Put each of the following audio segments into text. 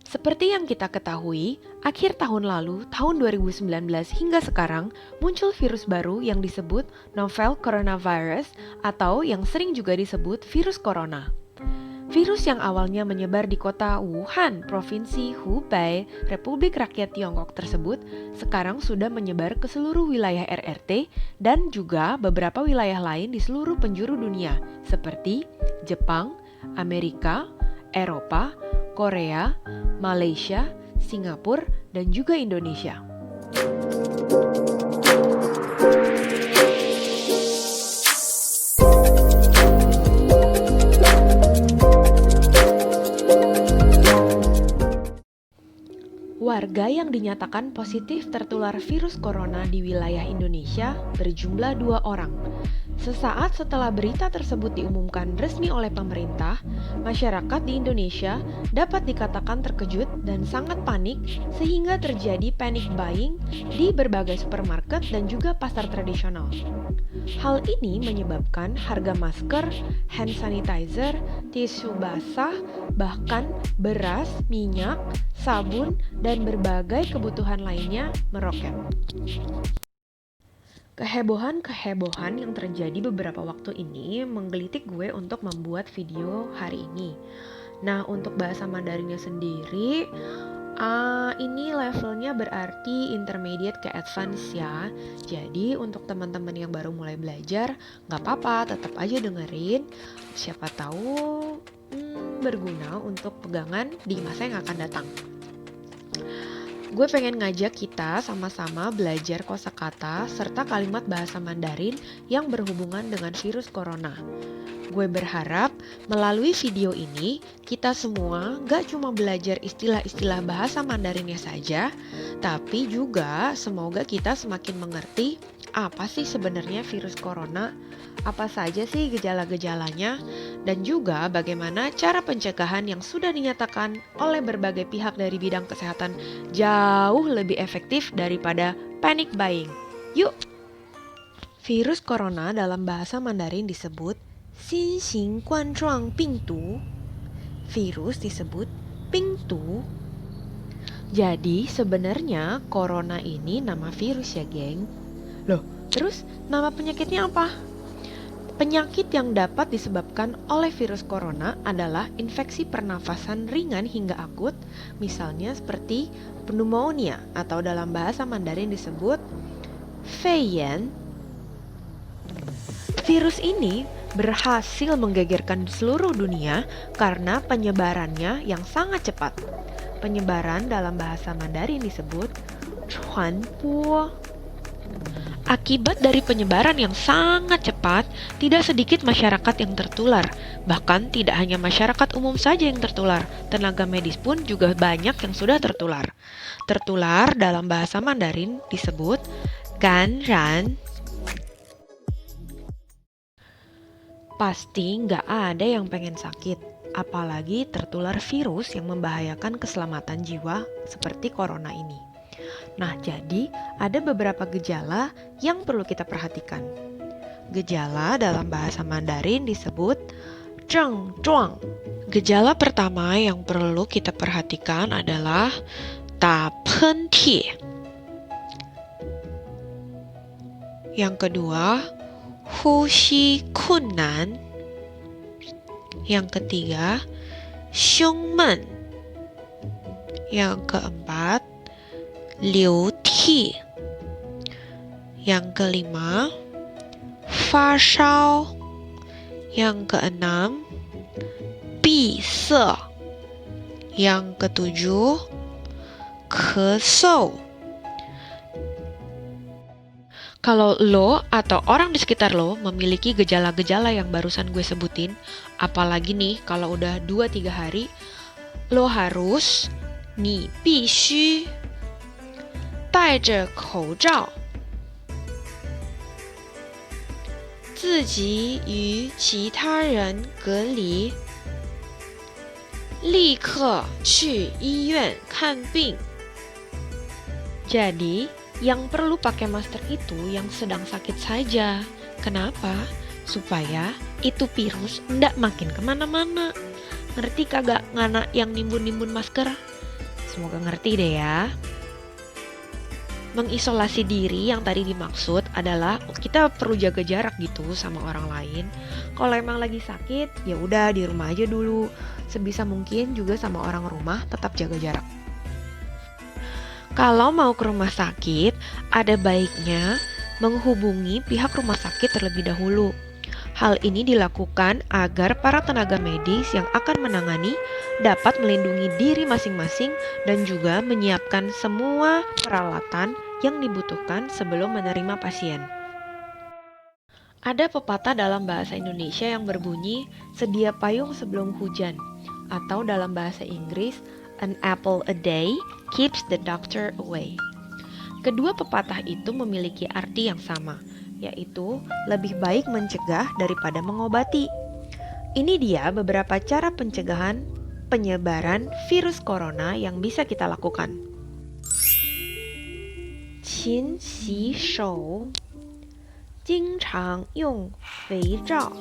Seperti yang kita ketahui, akhir tahun lalu, tahun 2019 hingga sekarang, muncul virus baru yang disebut novel coronavirus atau yang sering juga disebut virus corona. Virus yang awalnya menyebar di kota Wuhan, Provinsi Hubei, Republik Rakyat Tiongkok tersebut, sekarang sudah menyebar ke seluruh wilayah RRT dan juga beberapa wilayah lain di seluruh penjuru dunia, seperti Jepang, Amerika, Eropa, Korea, Malaysia, Singapura, dan juga Indonesia. Warga yang dinyatakan positif tertular virus corona di wilayah Indonesia berjumlah 2 orang. Sesaat setelah berita tersebut diumumkan resmi oleh pemerintah, masyarakat di Indonesia dapat dikatakan terkejut dan sangat panik sehingga terjadi panic buying di berbagai supermarket dan juga pasar tradisional. Hal ini menyebabkan harga masker, hand sanitizer, tisu basah, bahkan beras, minyak, sabun, dan berbagai kebutuhan lainnya meroket. Kehebohan-kehebohan yang terjadi beberapa waktu ini menggelitik gue untuk membuat video hari ini. Nah, untuk bahasa Mandarinnya sendiri, ini levelnya berarti intermediate ke advance ya. Jadi untuk teman-teman yang baru mulai belajar, nggak apa-apa, tetap aja dengerin. Siapa tahu berguna untuk pegangan di masa yang akan datang. Gue pengen ngajak kita sama-sama belajar kosakata serta kalimat bahasa Mandarin yang berhubungan dengan virus corona. Gue berharap melalui video ini kita semua gak cuma belajar istilah-istilah bahasa Mandarinnya saja, tapi juga semoga kita semakin mengerti apa sih sebenarnya virus corona, apa saja sih gejala-gejalanya, dan juga bagaimana cara pencegahan yang sudah dinyatakan oleh berbagai pihak dari bidang kesehatan jauh lebih efektif daripada panic buying. Yuk! Virus corona dalam bahasa Mandarin disebut Xin Xing Guan Zhuang Bingdu. Virus disebut Bingdu. Jadi sebenarnya corona ini nama virus ya, geng. Loh, terus nama penyakitnya apa? Penyakit yang dapat disebabkan oleh virus corona adalah infeksi pernafasan ringan hingga akut, misalnya seperti pneumonia atau dalam bahasa Mandarin disebut Feiyan. Virus ini berhasil menggegerkan seluruh dunia karena penyebarannya yang sangat cepat. Penyebaran dalam bahasa Mandarin disebut Chuanbo. Akibat dari penyebaran yang sangat cepat, tidak sedikit masyarakat yang tertular. Bahkan tidak hanya masyarakat umum saja yang tertular, tenaga medis pun juga banyak yang sudah tertular. Tertular dalam bahasa Mandarin disebut ganran. Pasti nggak ada yang pengen sakit, apalagi tertular virus yang membahayakan keselamatan jiwa seperti corona ini. Nah, jadi ada beberapa gejala yang perlu kita perhatikan. Gejala dalam bahasa Mandarin disebut zhengzhuang. Gejala pertama yang perlu kita perhatikan adalah da penti. Yang kedua, huxi kunnan. Yang ketiga, xiongmen. Yang keempat, liu ti. Yang kelima, fa shao. Yang keenam, bi se. Yang ketujuh, ke shou. Kalau lo atau orang di sekitar lo memiliki gejala-gejala yang barusan gue sebutin, apalagi nih kalau udah 2-3 hari, lo harus ni bi xu 戴着口罩，自己与其他人隔离，立刻去医院看病。Jadi, yang perlu pakai masker itu yang sedang sakit saja. Kenapa? Supaya itu virus ndak makin kemana-mana. Ngerti kagak ngana yang nimbun-nimbun masker? Semoga ngerti deh ya. Mengisolasi diri yang tadi dimaksud adalah kita perlu jaga jarak gitu sama orang lain. Kalau emang lagi sakit, ya udah di rumah aja dulu. Sebisa mungkin juga sama orang rumah tetap jaga jarak. Kalau mau ke rumah sakit, ada baiknya menghubungi pihak rumah sakit terlebih dahulu. Hal ini dilakukan agar para tenaga medis yang akan menangani dapat melindungi diri masing-masing dan juga menyiapkan semua peralatan yang dibutuhkan sebelum menerima pasien. Ada pepatah dalam bahasa Indonesia yang berbunyi, sedia payung sebelum hujan, atau dalam bahasa Inggris, an apple a day keeps the doctor away. Kedua pepatah itu memiliki arti yang sama, yaitu lebih baik mencegah daripada mengobati. Ini dia beberapa cara pencegahan penyebaran virus corona yang bisa kita lakukan. 勤洗手，经常用肥皂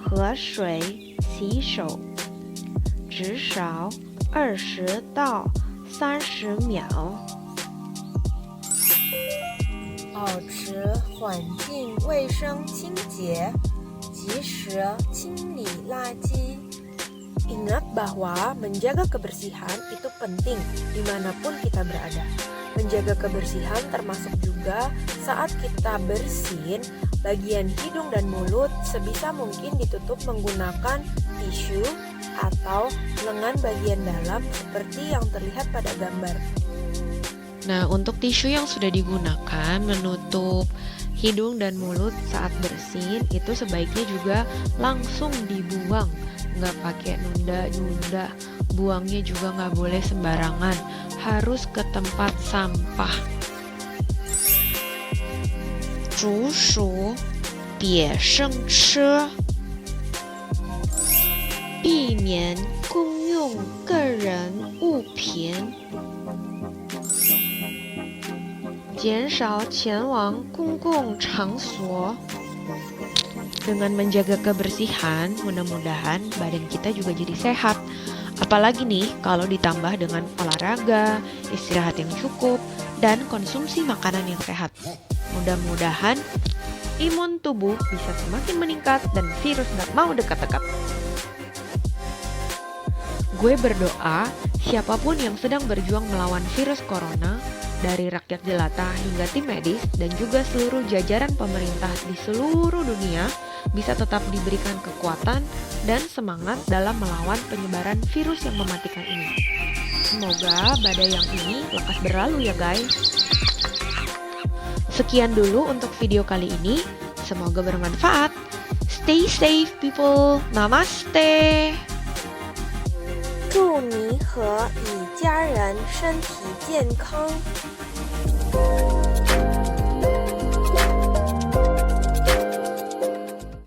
和水洗手，至少20到30秒。保持环境卫生清洁，及时清理垃圾。Ingat bahwa menjaga kebersihan itu penting dimanapun kita berada. Menjaga kebersihan termasuk juga saat kita bersin, bagian hidung dan mulut sebisa mungkin ditutup menggunakan tisu atau lengan bagian dalam seperti yang terlihat pada gambar. Nah, untuk tisu yang sudah digunakan menutup hidung dan mulut saat bersin itu sebaiknya juga langsung dibuang, nggak pakai nunda-nunda. Buangnya juga nggak boleh sembarangan, harus ke tempat sampah. 竹鼠别生吃，避免共用个人物品，减少前往公共场所。Dengan menjaga kebersihan, mudah-mudahan badan kita juga jadi sehat. Apalagi nih kalau ditambah dengan olahraga, istirahat yang cukup, dan konsumsi makanan yang sehat. Mudah-mudahan imun tubuh bisa semakin meningkat dan virus gak mau dekat-dekat. Gue berdoa siapapun yang sedang berjuang melawan virus corona, dari rakyat jelata hingga tim medis dan juga seluruh jajaran pemerintah di seluruh dunia bisa tetap diberikan kekuatan dan semangat dalam melawan penyebaran virus yang mematikan ini. Semoga badai yang ini lekas berlalu ya guys. Sekian dulu untuk video kali ini, semoga bermanfaat. Stay safe people, namaste. 祝你和你家人身体健康。